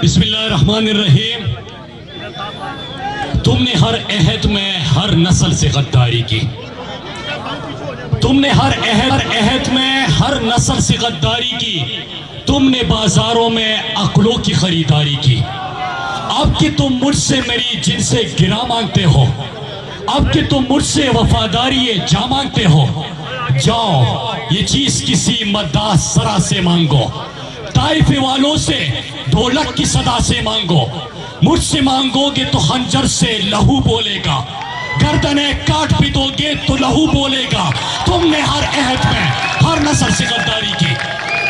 बिस्मिल्लाहिर्रहमानिर्रहीम। तुमने हर अहद में हर नस्ल से गद्दारी की। तुमने हर अहद में हर नस्ल से गद्दारी की। तुमने बाजारों में अक्लों की खरीदारी की। अब कि तुम मुझसे मेरी जिनसे गिरा मांगते हो, अब कि तुम मुझसे वफादारी जा मांगते हो, जाओ ये चीज किसी मद्दाह सरा से मांगो, ताइफे वालों से ढोलक की सदा से मांगो। मुझसे मांगोगे तो खंजर से लहू बोलेगा, गर्दने काट भी दोगे तो लहू बोलेगा। तुमने हर अहद में हर नस्ल से गद्दारी की।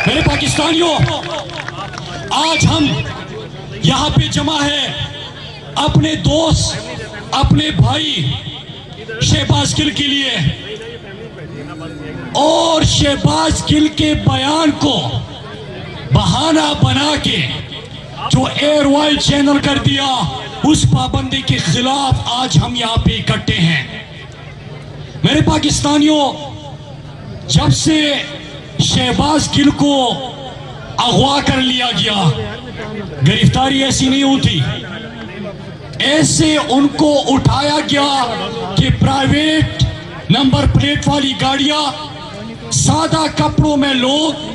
मेरे पाकिस्तानियों, आज हम यहाँ पे जमा है अपने दोस्त, अपने भाई शहबाज गिल के लिए, और शहबाज गिल के बयान को बहाना बना के जो एयरवाइल चैनल कर दिया, उस पाबंदी के खिलाफ आज हम यहाँ पे इकट्ठे हैं। मेरे पाकिस्तानियों, जब से शहबाज गिल को अगवा कर लिया गया, गिरफ्तारी ऐसी नहीं होती, ऐसे उनको उठाया गया कि प्राइवेट नंबर प्लेट वाली गाड़ियां, सादा कपड़ों में लोग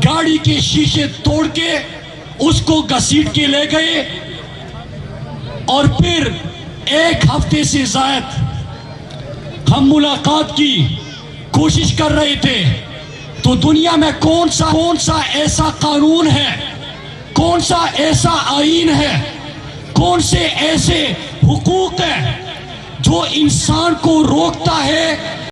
गाड़ी के शीशे तोड़ के उसको घसीट के ले गए, और फिर एक हफ्ते से ज्यादा हम मुलाकात की कोशिश कर रहे थे। तो दुनिया में कौन सा ऐसा कानून है, कौन सा ऐसा आईन है, कौन से ऐसे हुकूक है जो इंसान को रोकता है